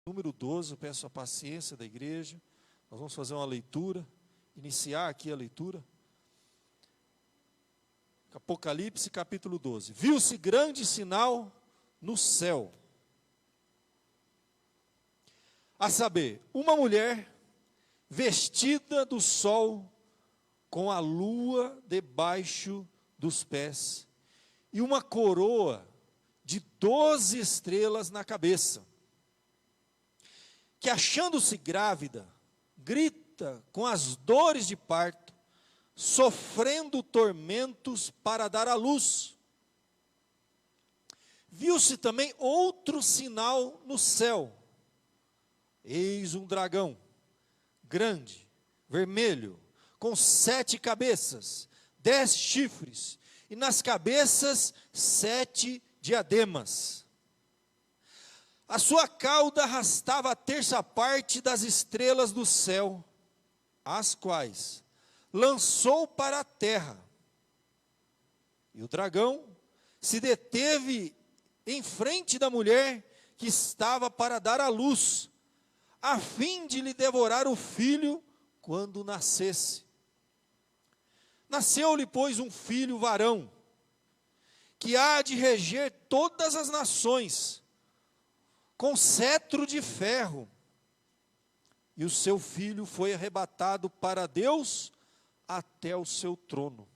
Número 12, eu peço a paciência da igreja. Nós vamos fazer uma leitura, iniciar aqui a leitura. Apocalipse, capítulo 12. Viu-se grande sinal no céu, a saber, uma mulher vestida do sol, com a lua debaixo dos pés, e uma coroa de 12 estrelas na cabeça, que achando-se grávida, grita com as dores de parto, sofrendo tormentos para dar à luz. Viu-se também outro sinal no céu. Eis um dragão, grande, vermelho, com 7 cabeças, 10 chifres, e nas cabeças 7 diademas. A sua cauda arrastava a terça parte das estrelas do céu, as quais lançou para a terra. E o dragão se deteve em frente da mulher que estava para dar à luz, a fim de lhe devorar o filho quando nascesse. Nasceu-lhe, pois, um filho varão, que há de reger todas as nações, com cetro de ferro, e o seu filho foi arrebatado para Deus até o seu trono.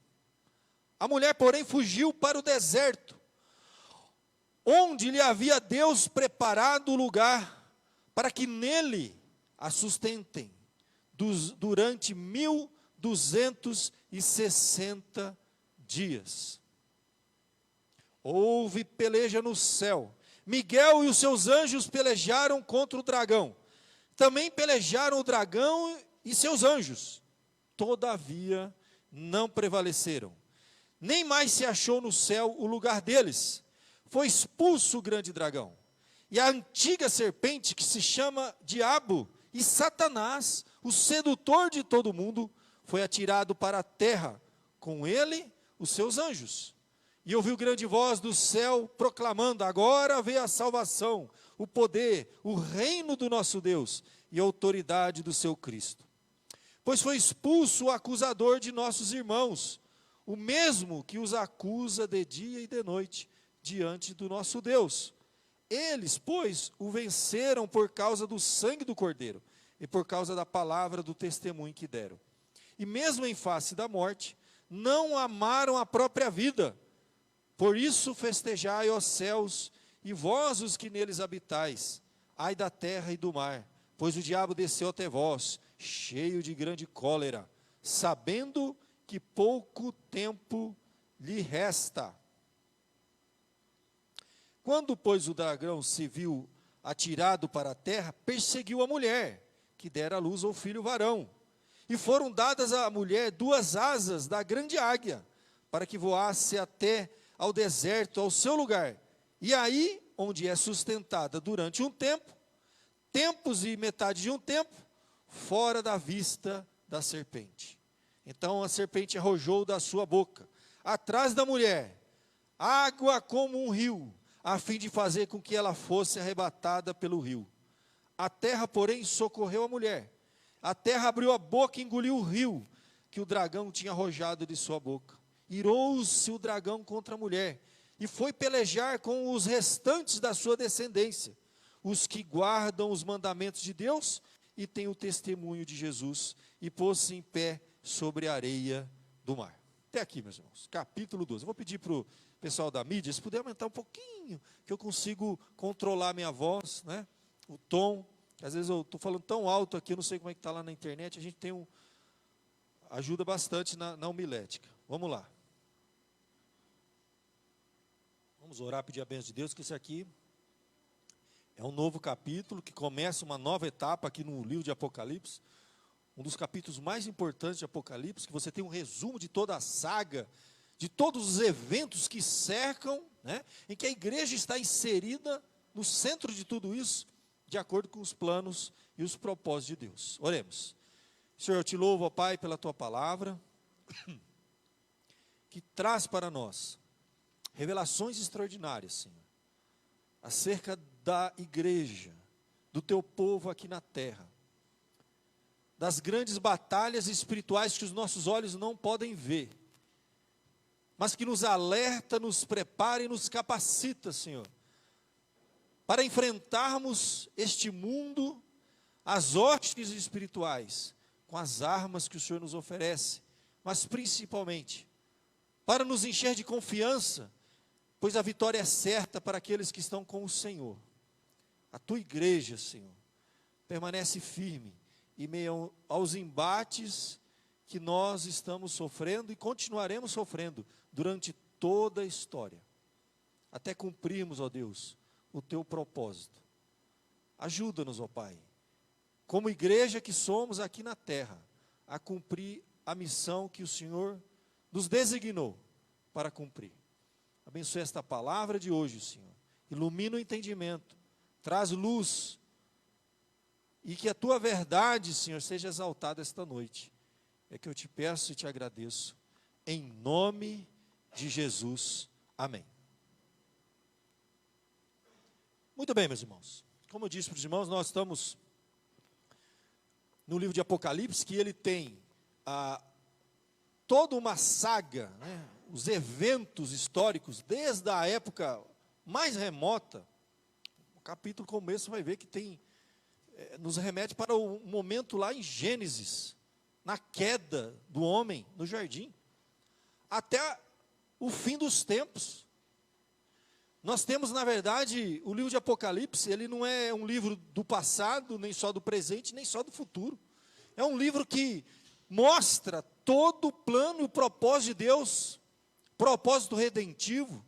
A mulher, porém, fugiu para o deserto, onde lhe havia Deus preparado o lugar, para que nele a sustentem, durante 1260 dias. Houve peleja no céu. Miguel e os seus anjos pelejaram contra o dragão. Também pelejaram o dragão e seus anjos. Todavia, não prevaleceram. Nem mais se achou no céu o lugar deles. Foi expulso o grande dragão. E a antiga serpente, que se chama Diabo e Satanás, o sedutor de todo mundo, foi atirado para a terra, com ele os seus anjos. E ouviu grande voz do céu proclamando: agora veio a salvação, o poder, o reino do nosso Deus e a autoridade do seu Cristo. Pois foi expulso o acusador de nossos irmãos, o mesmo que os acusa de dia e de noite diante do nosso Deus. Eles, pois, o venceram por causa do sangue do Cordeiro e por causa da palavra do testemunho que deram. E mesmo em face da morte, não amaram a própria vida. Por isso festejai, ó céus, e vós os que neles habitais, ai da terra e do mar, pois o diabo desceu até vós, cheio de grande cólera, sabendo que pouco tempo lhe resta. Quando, pois, o dragão se viu atirado para a terra, perseguiu a mulher, que dera à luz ao filho varão. E foram dadas à mulher 2 asas da grande águia, para que voasse até ao deserto, ao seu lugar, e aí, onde é sustentada durante um tempo, tempos e metade de um tempo, fora da vista da serpente. Então a serpente arrojou da sua boca, atrás da mulher, água como um rio, a fim de fazer com que ela fosse arrebatada pelo rio. A terra, porém, socorreu a mulher. A terra abriu a boca e engoliu o rio, que o dragão tinha arrojado de sua boca. Irou-se o dragão contra a mulher, e foi pelejar com os restantes da sua descendência, os que guardam os mandamentos de Deus e têm o testemunho de Jesus, e pôs-se em pé sobre a areia do mar. Até aqui, meus irmãos, capítulo 12. Eu vou pedir para o pessoal da mídia, se puder aumentar um pouquinho, que eu consigo controlar a minha voz, né? O tom, às vezes eu estou falando tão alto aqui, eu não sei como é que está lá na internet, a gente tem ajuda bastante na homilética. Vamos lá. Vamos orar, pedir a bênção de Deus, que esse aqui é um novo capítulo, que começa uma nova etapa aqui no livro de Apocalipse, um dos capítulos mais importantes de Apocalipse, que você tem um resumo de toda a saga, de todos os eventos que cercam, né, em que a igreja está inserida no centro de tudo isso, de acordo com os planos e os propósitos de Deus. Oremos. Senhor, eu te louvo, ó Pai, pela tua palavra, que traz para nós revelações extraordinárias, Senhor, acerca da igreja, do teu povo aqui na terra, das grandes batalhas espirituais que os nossos olhos não podem ver, mas que nos alerta, nos prepara e nos capacita, Senhor, para enfrentarmos este mundo, as hostes espirituais, com as armas que o Senhor nos oferece, mas principalmente, para nos encher de confiança, pois a vitória é certa para aqueles que estão com o Senhor. A tua igreja, Senhor, permanece firme em meio aos embates que nós estamos sofrendo e continuaremos sofrendo durante toda a história, até cumprirmos, ó Deus, o teu propósito. Ajuda-nos, ó Pai, como igreja que somos aqui na terra, a cumprir a missão que o Senhor nos designou para cumprir. Abençoe esta palavra de hoje, Senhor. Ilumina o entendimento, traz luz, e que a tua verdade, Senhor, seja exaltada esta noite. É que eu te peço e te agradeço, em nome de Jesus. Amém. Muito bem, meus irmãos. Como eu disse para os irmãos, nós estamos no livro de Apocalipse, que ele tem toda uma saga, né, os eventos históricos, desde a época mais remota. O capítulo começo você vai ver que tem, nos remete para o momento lá em Gênesis, na queda do homem no jardim, até o fim dos tempos. Nós temos, na verdade, o livro de Apocalipse, ele não é um livro do passado, nem só do presente, nem só do futuro. É um livro que mostra todo o plano e o propósito de Deus, propósito redentivo,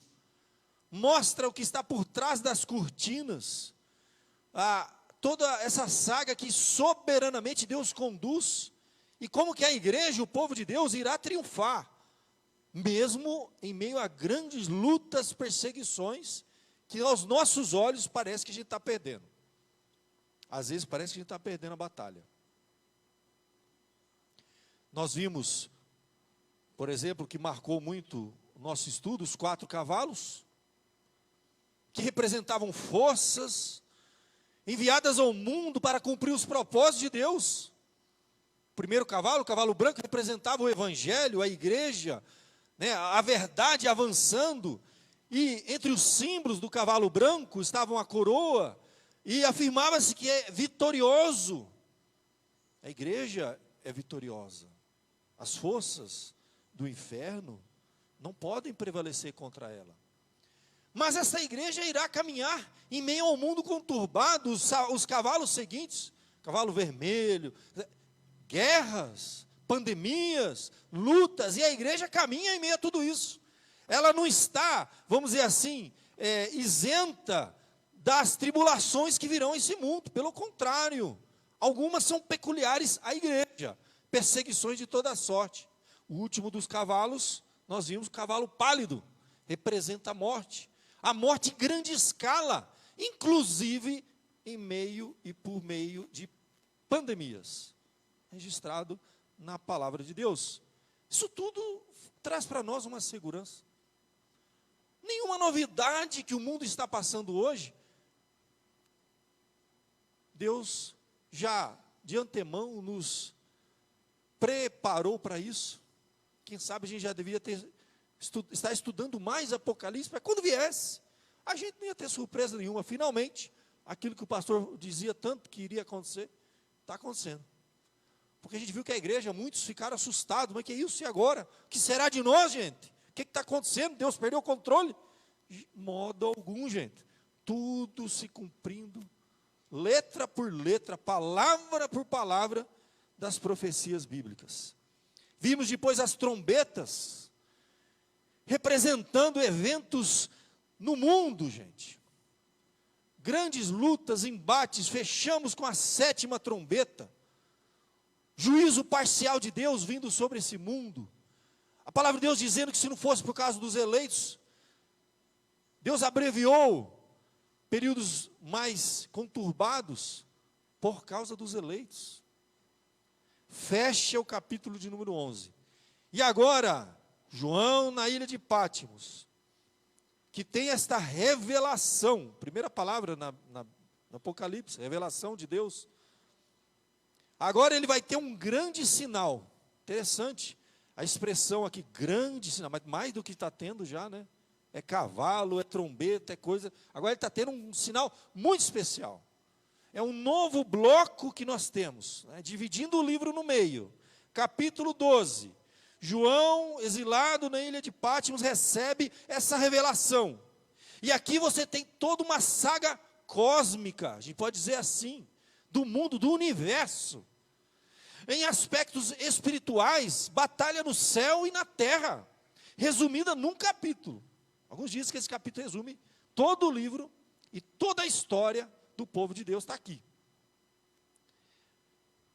mostra o que está por trás das cortinas, toda essa saga que soberanamente Deus conduz, e como que a igreja, o povo de Deus, irá triunfar, mesmo em meio a grandes lutas, perseguições, que aos nossos olhos parece que a gente está perdendo. Às vezes parece que a gente está perdendo a batalha. Nós vimos, por exemplo, que marcou muito o nosso estudo, os 4 cavalos, que representavam forças, enviadas ao mundo para cumprir os propósitos de Deus. O primeiro cavalo, o cavalo branco, representava o evangelho, a igreja, né, a verdade avançando, e entre os símbolos do cavalo branco estavam a coroa, e afirmava-se que é vitorioso. A igreja é vitoriosa. As forças do inferno não podem prevalecer contra ela. Mas essa igreja irá caminhar em meio ao mundo conturbado, os cavalos seguintes, cavalo vermelho, guerras, pandemias, lutas, e a igreja caminha em meio a tudo isso. Ela não está, vamos dizer assim, isenta das tribulações que virão a esse mundo. Pelo contrário, algumas são peculiares à igreja, perseguições de toda sorte. O último dos cavalos, nós vimos o cavalo pálido, representa a morte em grande escala, inclusive em meio e por meio de pandemias, registrado na palavra de Deus. Isso tudo traz para nós uma segurança. Nenhuma novidade que o mundo está passando hoje, Deus já de antemão nos preparou para isso. Quem sabe a gente já devia estar estudando mais Apocalipse, para quando viesse, a gente não ia ter surpresa nenhuma. Finalmente, aquilo que o pastor dizia tanto que iria acontecer, está acontecendo. Porque a gente viu que a igreja, muitos ficaram assustados, mas que é isso e agora? O que será de nós, gente? O que está acontecendo? Deus perdeu o controle? De modo algum, gente. Tudo se cumprindo, letra por letra, palavra por palavra, das profecias bíblicas. Vimos depois as trombetas, representando eventos no mundo, gente. Grandes lutas, embates, fechamos com a 7ª trombeta. Juízo parcial de Deus vindo sobre esse mundo. A palavra de Deus dizendo que se não fosse por causa dos eleitos, Deus abreviou períodos mais conturbados por causa dos eleitos. Fecha o capítulo de número 11. E agora, João na ilha de Pátimos, que tem esta revelação, primeira palavra Apocalipse, revelação de Deus. Agora ele vai ter um grande sinal. Interessante a expressão aqui, grande sinal, mas mais do que está tendo já, né? É cavalo, é trombeta, é coisa. Agora ele está tendo um sinal muito especial. É um novo bloco que nós temos, né? Dividindo o livro no meio. Capítulo 12. João, exilado na ilha de Patmos, recebe essa revelação. E aqui você tem toda uma saga cósmica, a gente pode dizer assim, do mundo, do universo. Em aspectos espirituais, batalha no céu e na terra, resumida num capítulo. Alguns dizem que esse capítulo resume todo o livro e toda a história do povo de Deus está aqui.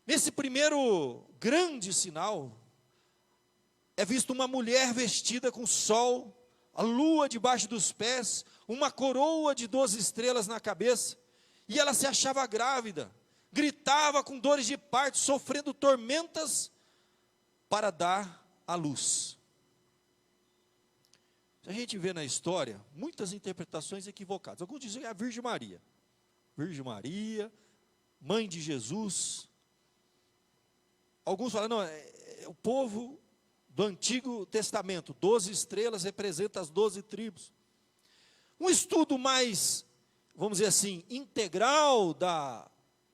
Nesse primeiro grande sinal, é visto uma mulher vestida com sol, a lua debaixo dos pés, uma coroa de 12 estrelas na cabeça, e ela se achava grávida, gritava com dores de parto, sofrendo tormentas para dar à luz. A gente vê na história muitas interpretações equivocadas. Alguns dizem que é a Virgem Maria. Virgem Maria, mãe de Jesus. Alguns falam, não, é o povo do Antigo Testamento. 12 estrelas representam as 12 tribos. Um estudo mais, vamos dizer assim, integral da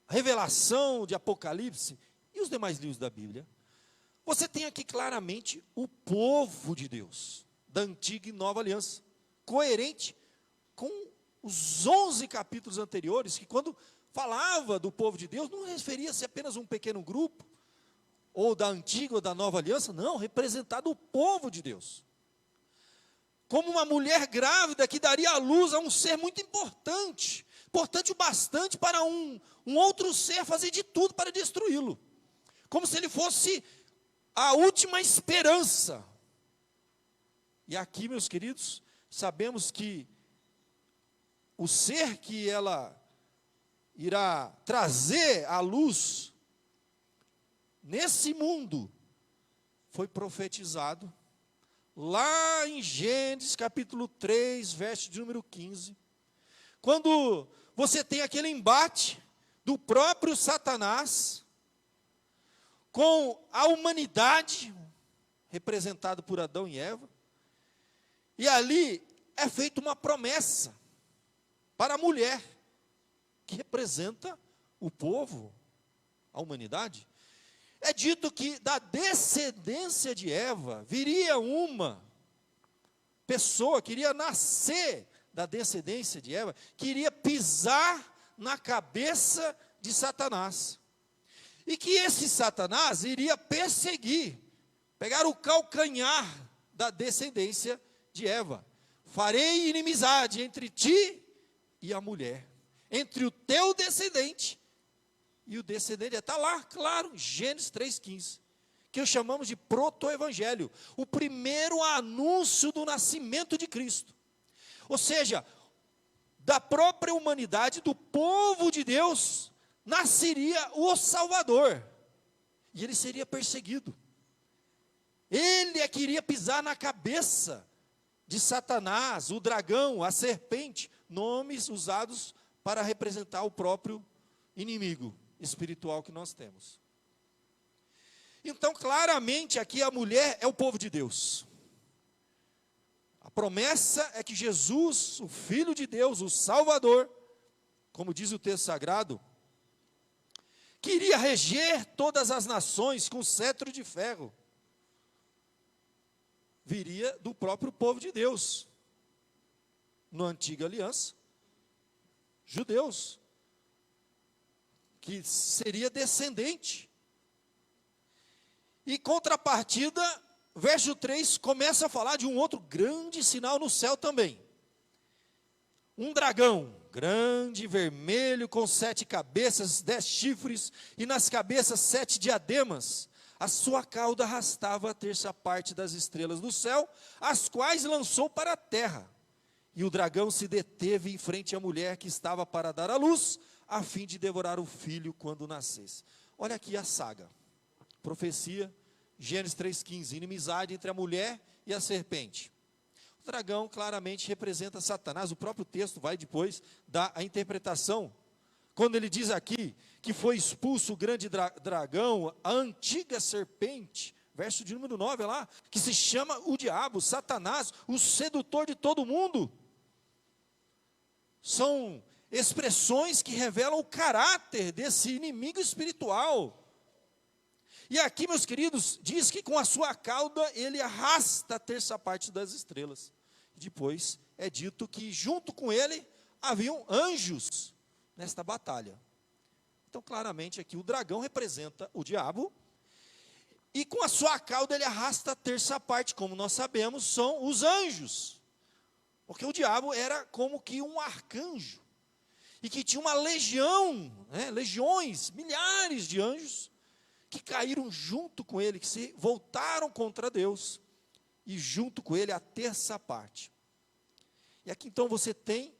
revelação de Apocalipse e os demais livros da Bíblia. Você tem aqui claramente o povo de Deus, da antiga e nova aliança, coerente com os 11 capítulos anteriores, que quando falava do povo de Deus, não referia-se apenas a um pequeno grupo, ou da antiga ou da nova aliança, não, representado o povo de Deus. Como uma mulher grávida que daria à luz a um ser muito importante, importante o bastante para um outro ser fazer de tudo para destruí-lo. Como se ele fosse a última esperança. E aqui, meus queridos, sabemos que o ser que ela irá trazer à luz nesse mundo foi profetizado lá em Gênesis capítulo 3, verso de número 15, quando você tem aquele embate do próprio Satanás com a humanidade, representado por Adão e Eva, e ali é feita uma promessa para a mulher, que representa o povo, a humanidade. É dito que da descendência de Eva viria uma pessoa que iria nascer da descendência de Eva, que iria pisar na cabeça de Satanás. E que esse Satanás iria perseguir, pegar o calcanhar da descendência de Eva. Farei inimizade entre ti e a mulher, entre o teu descendente e o descendente. Está lá, claro, Gênesis 3,15, que chamamos de proto-evangelho, o primeiro anúncio do nascimento de Cristo. Ou seja, da própria humanidade, do povo de Deus, nasceria o Salvador, e ele seria perseguido. Ele é que iria pisar na cabeça de Satanás, o dragão, a serpente, nomes usados para representar o próprio inimigo espiritual que nós temos. Então, claramente, aqui a mulher é o povo de Deus. A promessa é que Jesus, o Filho de Deus, o Salvador, como diz o texto sagrado, queria reger todas as nações com cetro de ferro. Viria do próprio povo de Deus. Na antiga aliança, judeus, que seria descendente. E contrapartida, verso 3 começa a falar de um outro grande sinal no céu também. Um dragão, grande, vermelho, com 7 cabeças, 10 chifres, e nas cabeças 7 diademas. A sua cauda arrastava a terça parte das estrelas do céu, as quais lançou para a terra. E o dragão se deteve em frente à mulher que estava para dar à luz, a fim de devorar o filho quando nascesse. Olha aqui a saga. Profecia, Gênesis 3,15, inimizade entre a mulher e a serpente. O dragão claramente representa Satanás. O próprio texto vai depois dar a interpretação quando ele diz aqui que foi expulso o grande dragão, a antiga serpente, verso de número 9 lá, que se chama o diabo, Satanás, o sedutor de todo mundo. São expressões que revelam o caráter desse inimigo espiritual. E aqui, meus queridos, diz que com a sua cauda ele arrasta a terça parte das estrelas. Depois é dito que junto com ele haviam anjos nesta batalha. Então, claramente aqui o dragão representa o diabo, e com a sua cauda ele arrasta a terça parte, como nós sabemos, são os anjos. Porque o diabo era como que um arcanjo, e que tinha uma legião, legiões, milhares de anjos, que caíram junto com ele, que se voltaram contra Deus, e junto com ele a terça parte. E aqui então você tem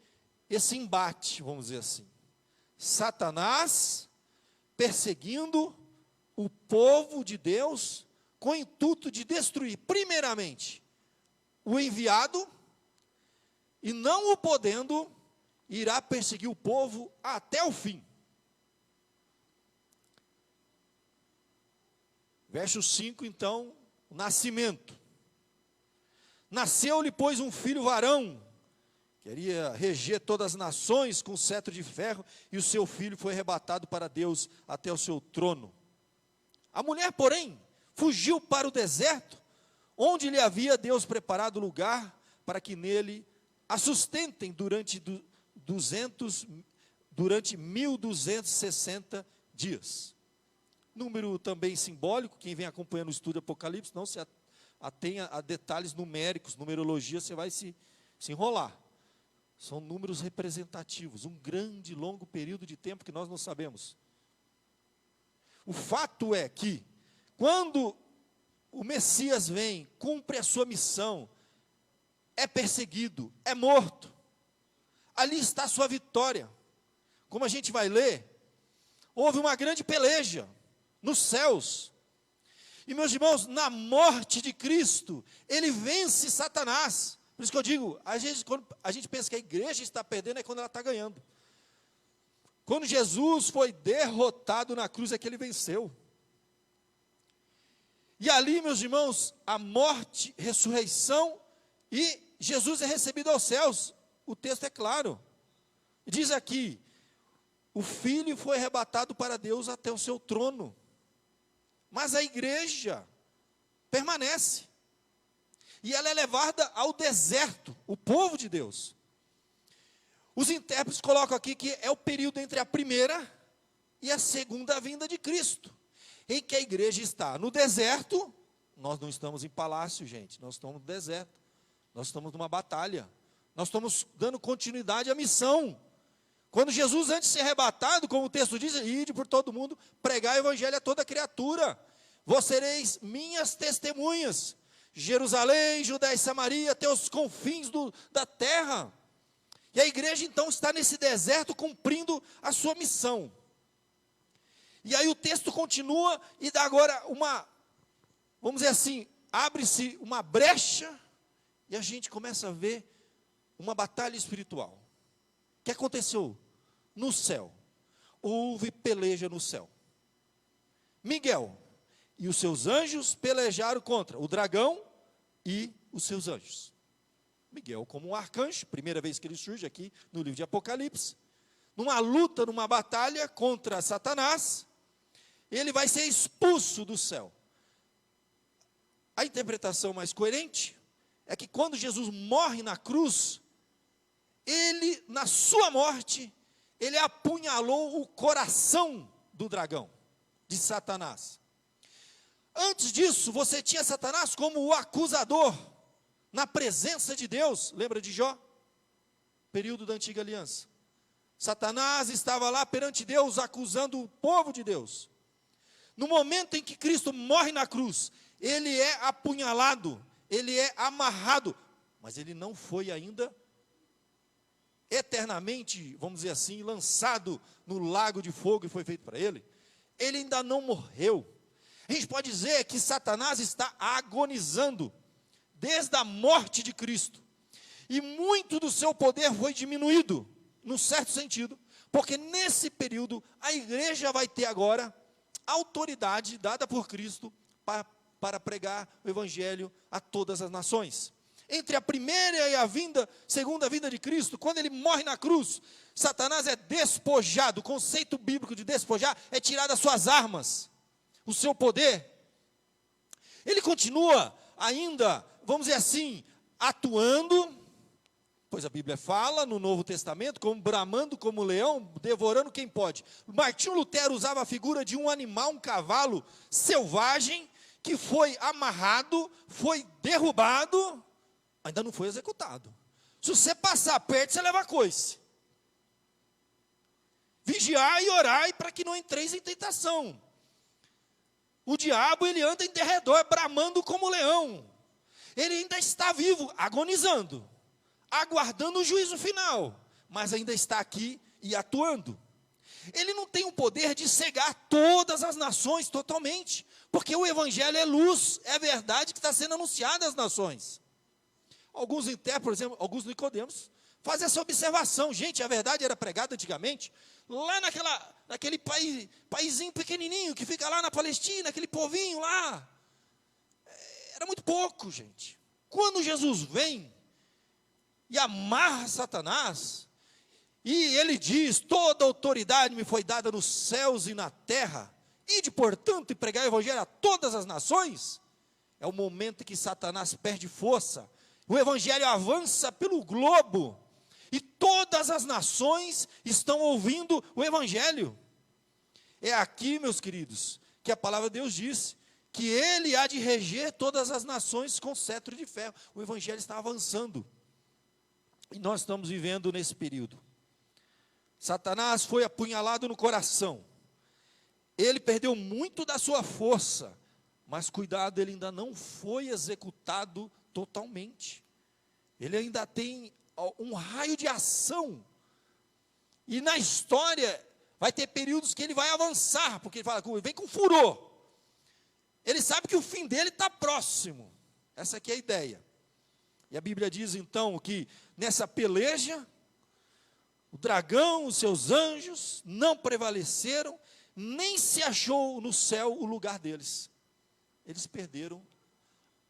esse embate, vamos dizer assim. Satanás perseguindo o povo de Deus, com o intuito de destruir, primeiramente, o enviado, e não o podendo, irá perseguir o povo até o fim. Verso 5, então, o nascimento. Nasceu-lhe, pois, um filho varão, queria reger todas as nações com cetro de ferro, e o seu filho foi arrebatado para Deus até o seu trono. A mulher, porém, fugiu para o deserto, onde lhe havia Deus preparado lugar para que nele a sustentem durante 1260 dias. Número também simbólico, quem vem acompanhando o estudo do Apocalipse, não se atenha a detalhes numéricos, numerologia, você vai se enrolar. São números representativos, um grande, longo período de tempo que nós não sabemos. O fato é que, quando o Messias vem, cumpre a sua missão, é perseguido, é morto, ali está a sua vitória. Como a gente vai ler, houve uma grande peleja nos céus. E, meus irmãos, na morte de Cristo, ele vence Satanás. Por isso que eu digo, quando a gente pensa que a igreja está perdendo, é quando ela está ganhando. Quando Jesus foi derrotado na cruz, é que ele venceu. E ali, meus irmãos, a morte, ressurreição, e Jesus é recebido aos céus. O texto é claro. Diz aqui, o Filho foi arrebatado para Deus até o seu trono. Mas a igreja permanece. E ela é levada ao deserto, o povo de Deus. Os intérpretes colocam aqui que é o período entre a primeira e a segunda vinda de Cristo, em que a igreja está no deserto. Nós não estamos em palácio, gente, nós estamos no deserto, nós estamos numa batalha, nós estamos dando continuidade à missão. Quando Jesus, antes de ser arrebatado, como o texto diz, ide por todo mundo, pregar o evangelho a toda criatura, vós sereis minhas testemunhas, Jerusalém, Judéia e Samaria, até os confins da terra. E a igreja então está nesse deserto cumprindo a sua missão. E aí o texto continua e dá agora vamos dizer assim, abre-se uma brecha e a gente começa a ver uma batalha espiritual. O que aconteceu? No céu, houve peleja no céu. Miguel e os seus anjos pelejaram contra o dragão e os seus anjos. Miguel como um arcanjo, primeira vez que ele surge aqui no livro de Apocalipse, numa luta, numa batalha contra Satanás, ele vai ser expulso do céu. A interpretação mais coerente é que quando Jesus morre na cruz, ele, na sua morte, ele apunhalou o coração do dragão, de Satanás. Antes disso, você tinha Satanás como o acusador, na presença de Deus. Lembra de Jó? Período da antiga aliança. Satanás estava lá perante Deus, acusando o povo de Deus. No momento em que Cristo morre na cruz, ele é apunhalado, ele é amarrado, mas ele não foi ainda eternamente, vamos dizer assim, lançado no lago de fogo e foi feito para ele. Ele ainda não morreu. A gente pode dizer que Satanás está agonizando desde a morte de Cristo. E muito do seu poder foi diminuído, num certo sentido, Porque nesse período, a igreja vai ter agora autoridade dada por Cristo para pregar o evangelho a todas as nações. Entre a primeira e a segunda vinda de Cristo, quando ele morre na cruz, Satanás é despojado. O conceito bíblico de despojar é tirar das suas armas, o seu poder. Ele continua ainda, vamos dizer assim, atuando, pois a Bíblia fala no Novo Testamento, como bramando como leão, devorando quem pode. Martinho Lutero usava a figura de um animal, um cavalo selvagem, que foi amarrado, foi derrubado, ainda não foi executado. Se você passar perto, você leva coice. Vigiai e orai para que não entreis em tentação. O diabo, ele anda em derredor, bramando como leão. Ele ainda está vivo, agonizando, aguardando o juízo final, mas ainda está aqui e atuando. Ele não tem o poder de cegar todas as nações totalmente, porque o evangelho é luz, é verdade que está sendo anunciada às nações. Alguns intérpretes, por exemplo, alguns Nicodemos, fazem essa observação. Gente, a verdade era pregada antigamente, lá naquele paizinho pequenininho, que fica lá na Palestina, aquele povinho lá. Era muito pouco, gente. Quando Jesus vem e amarra Satanás, e ele diz, toda autoridade me foi dada nos céus e na terra, ide, portanto, e pregar o evangelho a todas as nações, é o momento em que Satanás perde força, o evangelho avança pelo globo, e todas as nações estão ouvindo o evangelho. É aqui, meus queridos, que a palavra de Deus diz, que ele há de reger todas as nações com cetro de ferro. O evangelho está avançando, e nós estamos vivendo nesse período. Satanás foi apunhalado no coração, ele perdeu muito da sua força, mas cuidado, ele ainda não foi executado totalmente, ele ainda tem um raio de ação, e na história, vai ter períodos que ele vai avançar, porque ele fala, vem com furor, ele sabe que o fim dele está próximo, essa aqui é a ideia, e a Bíblia diz então, que nessa peleja, o dragão, os seus anjos, não prevaleceram, nem se achou no céu o lugar deles, eles perderam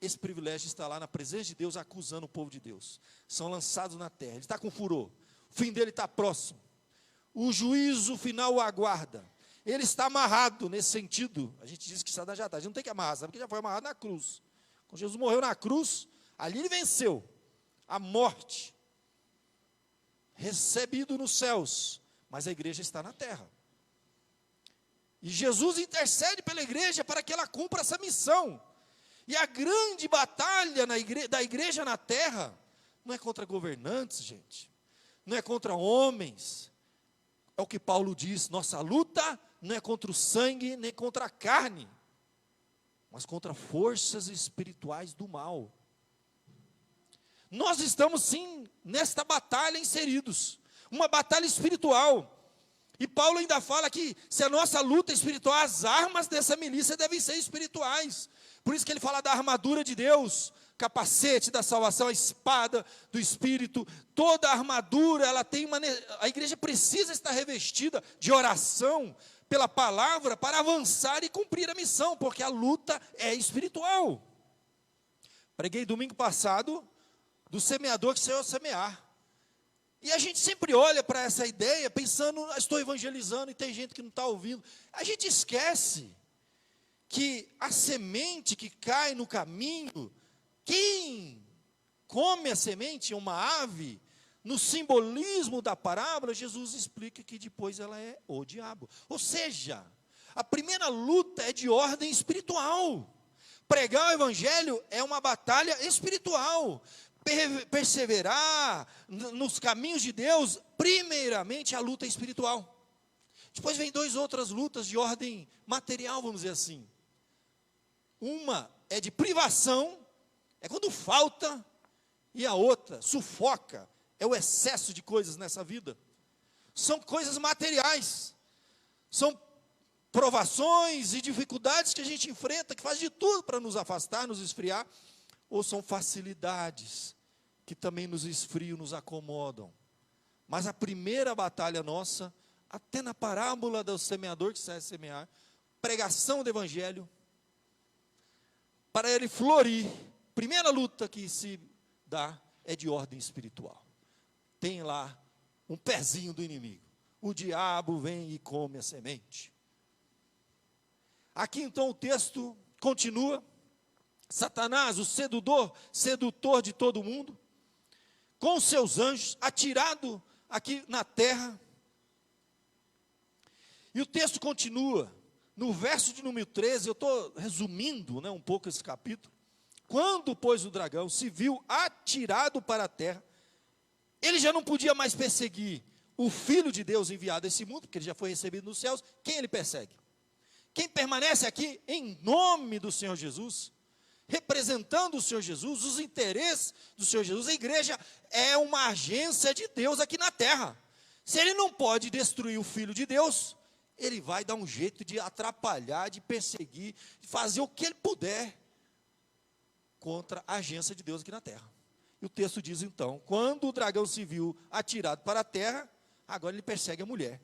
esse privilégio de estar lá na presença de Deus, acusando o povo de Deus, são lançados na terra, ele está com furor, o fim dele está próximo, o juízo final o aguarda, ele está amarrado nesse sentido, a gente diz que Satanás já está, a gente não tem que amarrar, sabe, porque já foi amarrado na cruz, quando Jesus morreu na cruz, ali ele venceu a morte, recebido nos céus, mas a igreja está na terra, e Jesus intercede pela igreja, para que ela cumpra essa missão, e a grande batalha da igreja na terra, não é contra governantes, gente, não é contra homens, é o que Paulo diz, nossa luta não é contra o sangue, nem contra a carne, mas contra forças espirituais do mal. Nós estamos sim, nesta batalha inseridos, uma batalha espiritual, e Paulo ainda fala que, se a nossa luta é espiritual, as armas dessa milícia devem ser espirituais, por isso que ele fala da armadura de Deus, capacete da salvação, a espada do Espírito, toda a armadura, a igreja precisa estar revestida de oração, pela palavra, para avançar e cumprir a missão, porque a luta é espiritual. Preguei domingo passado, do semeador que saiu a semear, e a gente sempre olha para essa ideia, pensando, estou evangelizando, e tem gente que não está ouvindo, a gente esquece, que a semente que cai no caminho, quem come a semente é uma ave, no simbolismo da parábola, Jesus explica que depois ela é o diabo, ou seja, a primeira luta é de ordem espiritual, pregar o evangelho é uma batalha espiritual, perseverar nos caminhos de Deus, primeiramente a luta espiritual, depois vem outras lutas de ordem material, vamos dizer assim, uma é de privação, é quando falta, e a outra, sufoca, é o excesso de coisas nessa vida, são coisas materiais, são provações e dificuldades que a gente enfrenta, que faz de tudo para nos afastar, nos esfriar, ou são facilidades, que também nos esfriam, nos acomodam, mas a primeira batalha nossa, até na parábola do semeador que sai a semear, pregação do evangelho, para ele florir, primeira luta que se dá é de ordem espiritual. Tem lá um pezinho do inimigo. O diabo vem e come a semente. Aqui então o texto continua. Satanás, o sedutor de todo mundo, com seus anjos, atirado aqui na terra. E o texto continua. No verso de número 13, eu estou resumindo, um pouco esse capítulo. Quando, pois, o dragão se viu atirado para a terra, ele já não podia mais perseguir o Filho de Deus enviado a esse mundo, porque ele já foi recebido nos céus. Quem ele persegue? Quem permanece aqui em nome do Senhor Jesus, representando o Senhor Jesus, os interesses do Senhor Jesus. A igreja é uma agência de Deus aqui na terra. Se ele não pode destruir o Filho de Deus, ele vai dar um jeito de atrapalhar, de perseguir, de fazer o que ele puder contra a agência de Deus aqui na terra. E o texto diz então, quando o dragão se viu atirado para a terra, agora ele persegue a mulher,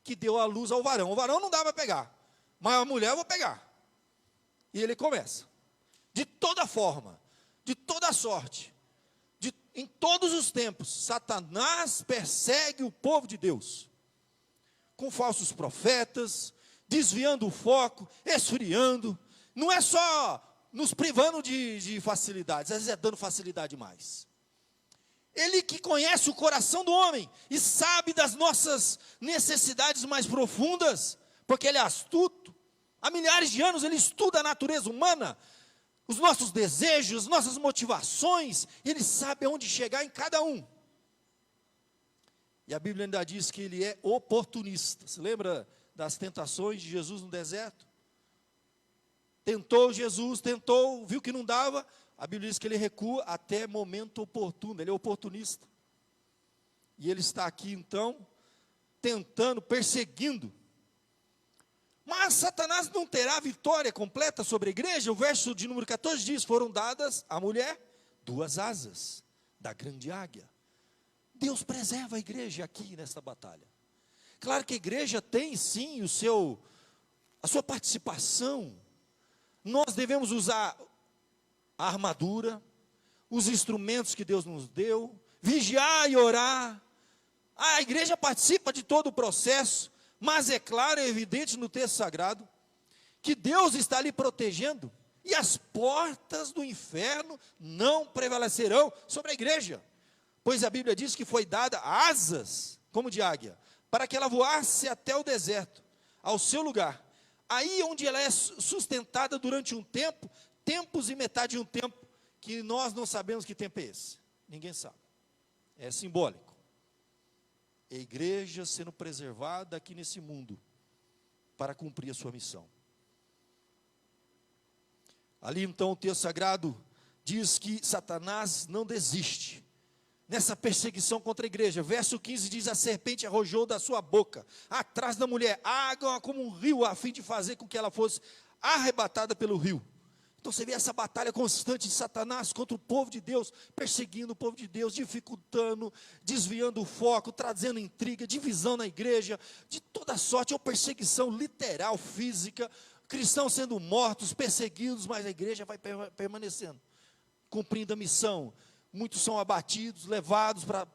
que deu a luz ao varão. O varão não dá para pegar, mas a mulher eu vou pegar. E ele começa, de toda forma, de toda sorte, em todos os tempos, Satanás persegue o povo de Deus, com falsos profetas, desviando o foco, esfriando. Não é só nos privando de facilidades, às vezes é dando facilidade demais. Ele que conhece o coração do homem e sabe das nossas necessidades mais profundas, porque ele é astuto. Há milhares de anos ele estuda a natureza humana, os nossos desejos, nossas motivações, ele sabe aonde chegar em cada um. E a Bíblia ainda diz que ele é oportunista. Você lembra das tentações de Jesus no deserto? Tentou Jesus, viu que não dava. A Bíblia diz que ele recua até momento oportuno, ele é oportunista. E ele está aqui então, tentando, perseguindo. Mas Satanás não terá vitória completa sobre a igreja. O verso de número 14 diz, foram dadas à mulher 2 asas da grande águia. Deus preserva a igreja aqui nesta batalha. Claro que a igreja tem sim a sua participação. Nós devemos usar a armadura, os instrumentos que Deus nos deu, vigiar e orar. A igreja participa de todo o processo, mas é claro, é evidente no texto sagrado, que Deus está ali protegendo, e as portas do inferno não prevalecerão sobre a igreja. Pois a Bíblia diz que foi dada asas, como de águia, para que ela voasse até o deserto, ao seu lugar. Aí onde ela é sustentada durante um tempo, tempos e metade de um tempo, que nós não sabemos que tempo é esse. Ninguém sabe. É simbólico. A igreja sendo preservada aqui nesse mundo, para cumprir a sua missão. Ali então o texto sagrado diz que Satanás não desiste nessa perseguição contra a igreja. Verso 15 diz, a serpente arrojou da sua boca, atrás da mulher, água como um rio, a fim de fazer com que ela fosse arrebatada pelo rio. Então você vê essa batalha constante de Satanás contra o povo de Deus, perseguindo o povo de Deus, dificultando, desviando o foco, trazendo intriga, divisão na igreja, de toda sorte, ou perseguição literal, física, cristãos sendo mortos, perseguidos, mas a igreja vai permanecendo, cumprindo a missão. Muitos são abatidos, levados para a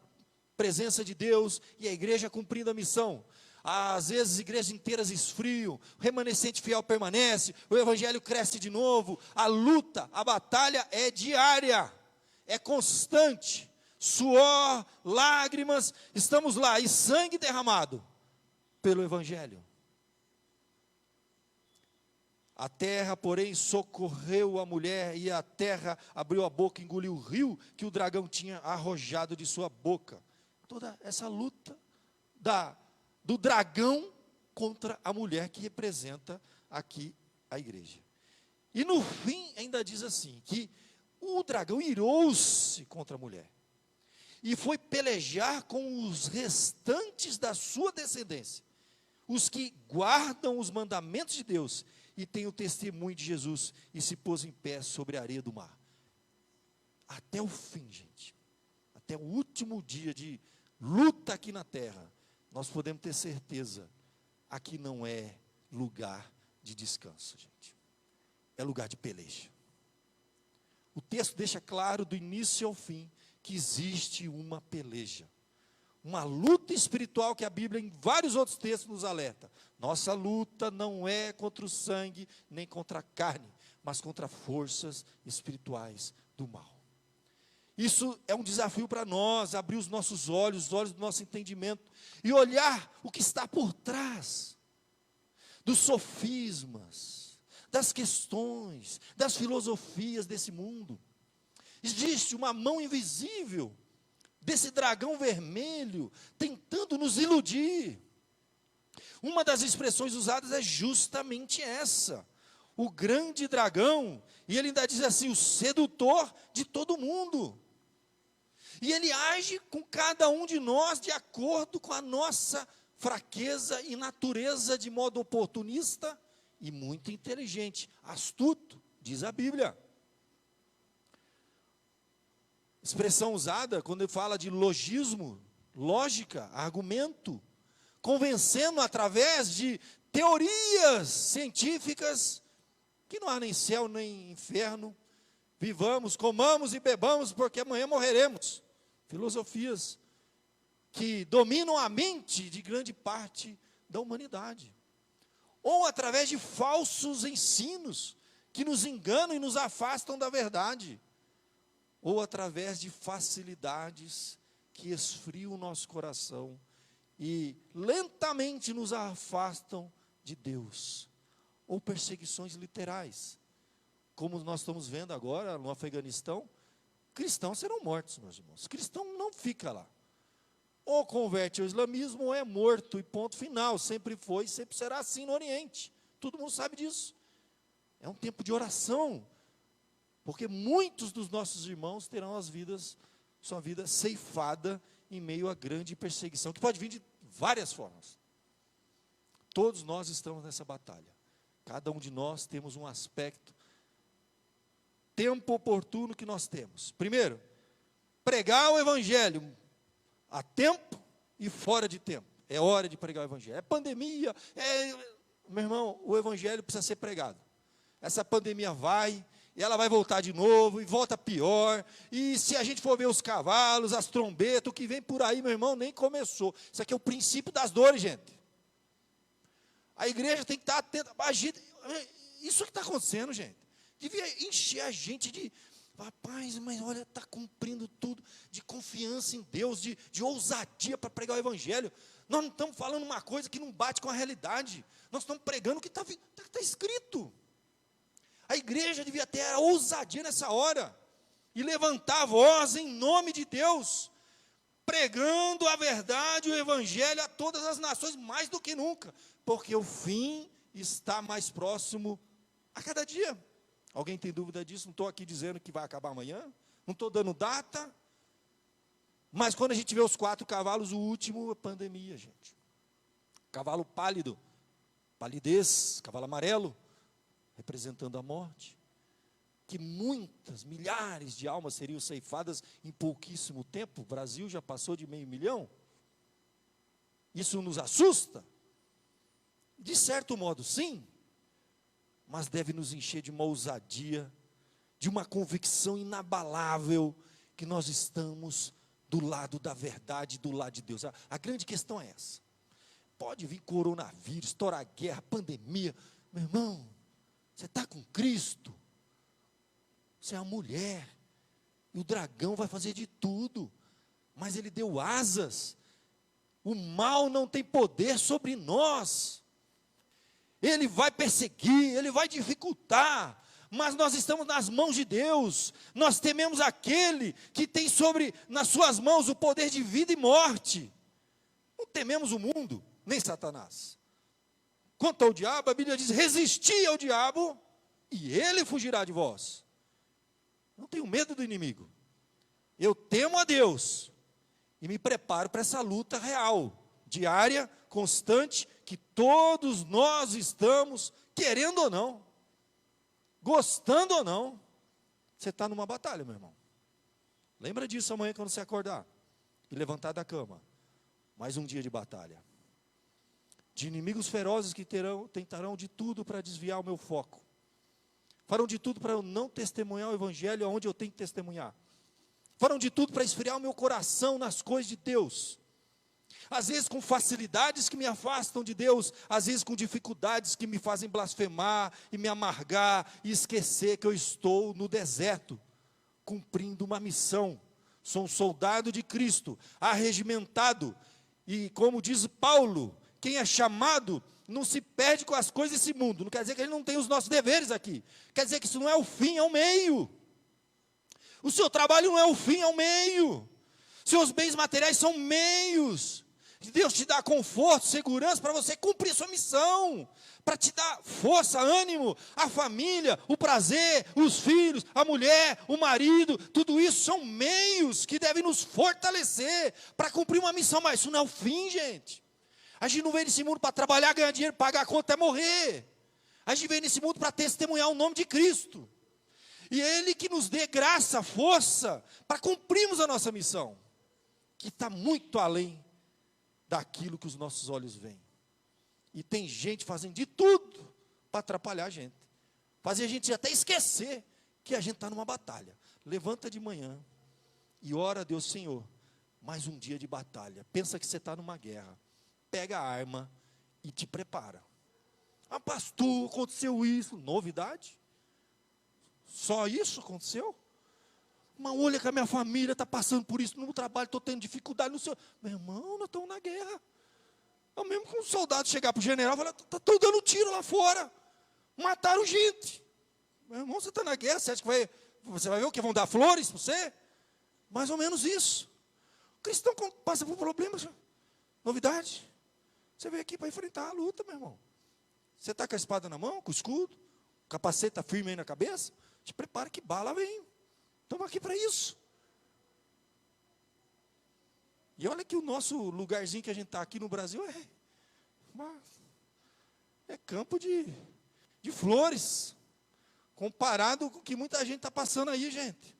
presença de Deus, e a igreja cumprindo a missão. Às vezes igrejas inteiras esfriam, o remanescente fiel permanece, o evangelho cresce de novo, a luta, a batalha é diária, é constante, suor, lágrimas, estamos lá, e sangue derramado pelo evangelho. A terra, porém, socorreu a mulher, e a terra abriu a boca e engoliu o rio que o dragão tinha arrojado de sua boca. Toda essa luta do dragão contra a mulher que representa aqui a igreja. E no fim ainda diz assim, que o dragão irou-se contra a mulher, e foi pelejar com os restantes da sua descendência, os que guardam os mandamentos de Deus, e têm o testemunho de Jesus, e se pôs em pé sobre a areia do mar. Até o fim, gente, até o último dia de luta aqui na terra, nós podemos ter certeza, aqui não é lugar de descanso, gente. É lugar de peleja. O texto deixa claro do início ao fim que existe uma peleja. Uma luta espiritual que a Bíblia em vários outros textos nos alerta. Nossa luta não é contra o sangue, nem contra a carne, mas contra forças espirituais do mal. Isso é um desafio para nós, abrir os nossos olhos, os olhos do nosso entendimento, e olhar o que está por trás dos sofismas, das questões, das filosofias desse mundo. Existe uma mão invisível desse dragão vermelho tentando nos iludir. Uma das expressões usadas é justamente essa: o grande dragão, e ele ainda diz assim, o sedutor de todo mundo. E ele age com cada um de nós de acordo com a nossa fraqueza e natureza, de modo oportunista e muito inteligente, astuto, diz a Bíblia. Expressão usada quando ele fala de logismo, lógica, argumento, convencendo através de teorias científicas, que não há nem céu nem inferno, vivamos, comamos e bebamos, porque amanhã morreremos. Filosofias que dominam a mente de grande parte da humanidade. Ou através de falsos ensinos, que nos enganam e nos afastam da verdade. Ou através de facilidades que esfriam o nosso coração e lentamente nos afastam de Deus. Ou perseguições literais, como nós estamos vendo agora no Afeganistão. Cristãos serão mortos, meus irmãos. Cristão não fica lá. Ou converte ao islamismo, ou é morto, e ponto final. Sempre foi, sempre será assim no Oriente. Todo mundo sabe disso. É um tempo de oração, porque muitos dos nossos irmãos terão sua vida ceifada em meio a grande perseguição, que pode vir de várias formas. Todos nós estamos nessa batalha. Cada um de nós temos um aspecto, tempo oportuno que nós temos. Primeiro, pregar o Evangelho a tempo e fora de tempo. É hora de pregar o Evangelho. É pandemia, meu irmão, o Evangelho precisa ser pregado. Essa pandemia vai, e ela vai voltar de novo, e volta pior, e se a gente for ver os cavalos, as trombetas, o que vem por aí, meu irmão, nem começou. Isso aqui é o princípio das dores, gente. A igreja tem que estar atenta, isso que está acontecendo, gente, devia encher a gente de, rapaz, mas olha, está cumprindo tudo, de confiança em Deus, de ousadia para pregar o Evangelho. Nós não estamos falando uma coisa que não bate com a realidade, nós estamos pregando o que está escrito. A igreja devia ter a ousadia nessa hora, e levantar a voz em nome de Deus, pregando a verdade, o Evangelho a todas as nações, mais do que nunca, porque o fim está mais próximo a cada dia. Alguém tem dúvida disso? Não estou aqui dizendo que vai acabar amanhã, não estou dando data, mas quando a gente vê os 4 cavalos, o último é pandemia, gente. Cavalo pálido, palidez, cavalo amarelo, representando a morte, que muitas, milhares de almas seriam ceifadas em pouquíssimo tempo. O Brasil já passou de 500 mil. Isso nos assusta? De certo modo, sim, mas deve nos encher de uma ousadia, de uma convicção inabalável, que nós estamos do lado da verdade, do lado de Deus. A grande questão é essa. Pode vir coronavírus, estourar guerra, pandemia, meu irmão, você está com Cristo, você é uma mulher, e o dragão vai fazer de tudo, mas ele deu asas, o mal não tem poder sobre nós, ele vai perseguir, ele vai dificultar, mas nós estamos nas mãos de Deus, nós tememos aquele que tem nas suas mãos o poder de vida e morte, não tememos o mundo, nem Satanás. Quanto ao diabo, a Bíblia diz, resisti ao diabo, e ele fugirá de vós. Não tenho medo do inimigo, eu temo a Deus, e me preparo para essa luta real, diária, constante, que todos nós estamos, querendo ou não, gostando ou não, você está numa batalha, meu irmão. Lembra disso amanhã quando você acordar, e levantar da cama. mais um dia de batalha. De inimigos ferozes que tentarão de tudo para desviar o meu foco. Farão de tudo para eu não testemunhar o evangelho onde eu tenho que testemunhar. Farão de tudo para esfriar o meu coração nas coisas de Deus. Às vezes com facilidades que me afastam de Deus, às vezes com dificuldades que me fazem blasfemar e me amargar e esquecer que eu estou no deserto, cumprindo uma missão. Sou um soldado de Cristo, arregimentado, e como diz Paulo, quem é chamado não se perde com as coisas desse mundo. Não quer dizer que ele não tem os nossos deveres aqui, quer dizer que isso não é o fim, é o meio. O seu trabalho não é o fim, é o meio. Seus bens materiais são meios. Deus te dá conforto, segurança para você cumprir sua missão, para te dar força, ânimo, a família, o prazer, os filhos, a mulher, o marido, tudo isso são meios que devem nos fortalecer para cumprir uma missão, mas isso não é o fim, gente. A gente não veio nesse mundo para trabalhar, ganhar dinheiro, pagar a conta até morrer. A gente veio nesse mundo para testemunhar o nome de Cristo. E é Ele que nos dê graça, força, para cumprirmos a nossa missão, que está muito além daquilo que os nossos olhos veem. E tem gente fazendo de tudo para atrapalhar a gente. Fazer a gente até esquecer que a gente está numa batalha. Levanta de manhã e ora a Deus, Senhor, mais um dia de batalha. Pensa que você está numa guerra. Pega a arma e te prepara. Ah, pastor, aconteceu isso. Novidade? Só isso aconteceu? Mas olha que a minha família está passando por isso no trabalho, estou tendo dificuldade no seu. Meu irmão, nós estamos na guerra. É mesmo que um soldado chegar para o general e falar, estou dando tiro lá fora. Mataram gente. Meu irmão, você está na guerra, você acha que você vai ver o que? Vão dar flores para você? Mais ou menos isso. O cristão passa por problemas. Novidade. Você veio aqui para enfrentar a luta, meu irmão. Você está com a espada na mão, com o escudo, o capacete está firme aí na cabeça, te prepara que bala vem. Estamos aqui para isso. E olha que o nosso lugarzinho que a gente está aqui no Brasil é campo de flores, comparado com o que muita gente está passando aí, gente.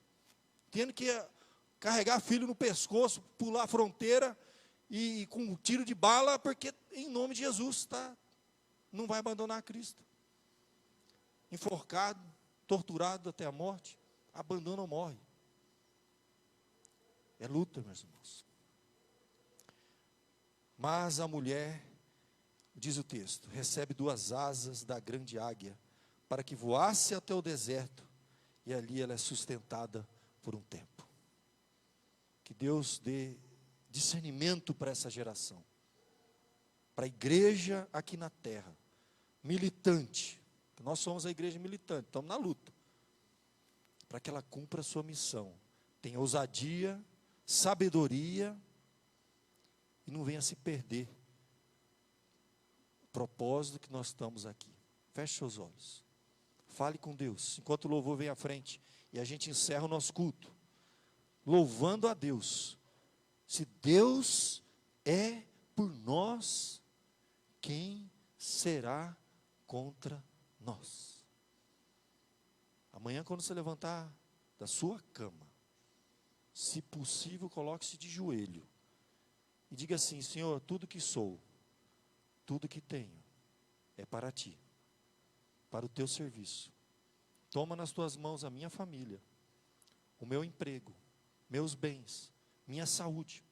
Tendo que carregar filho no pescoço, pular a fronteira, e com um tiro de bala, porque em nome de Jesus não vai abandonar Cristo. Enforcado, torturado até a morte, abandona ou morre. É luta, meus irmãos. Mas a mulher, diz o texto, recebe 2 asas da grande águia, para que voasse até o deserto, e ali ela é sustentada por um tempo. Que Deus dê discernimento para essa geração, para a igreja aqui na terra, militante. Nós somos a igreja militante, estamos na luta, para que ela cumpra a sua missão, tenha ousadia, sabedoria, e não venha se perder o propósito que nós estamos aqui. Feche seus olhos, fale com Deus, enquanto o louvor vem à frente, e a gente encerra o nosso culto, louvando a Deus. Se Deus é por nós, quem será contra nós? Amanhã, quando você levantar da sua cama, se possível, coloque-se de joelho e diga assim: Senhor, tudo que sou, tudo que tenho, é para Ti, para o Teu serviço. Toma nas Tuas mãos a minha família, o meu emprego, meus bens, minha saúde,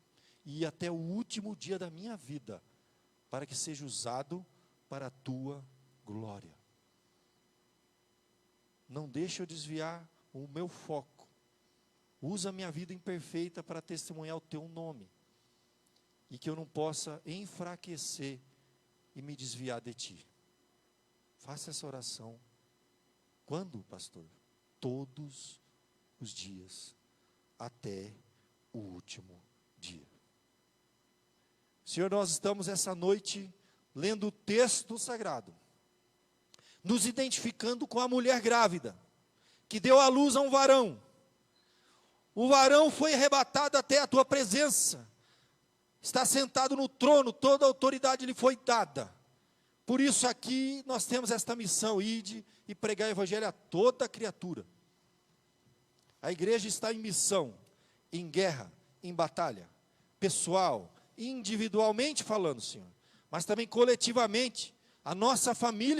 e até o último dia da minha vida, para que seja usado para a Tua glória. Não deixe eu desviar o meu foco. Usa a minha vida imperfeita para testemunhar o Teu nome, e que eu não possa enfraquecer e me desviar de Ti. Faça essa oração. Quando, pastor? Todos os dias, até o último dia. Senhor, nós estamos essa noite lendo o texto sagrado, nos identificando com a mulher grávida, que deu à luz a um varão. O varão foi arrebatado até a Tua presença, está sentado no trono, toda a autoridade lhe foi dada. Por isso aqui nós temos esta missão: ide e pregar o evangelho a toda criatura. A igreja está em missão, em guerra, em batalha, pessoal, individualmente falando, Senhor, mas também coletivamente. A nossa família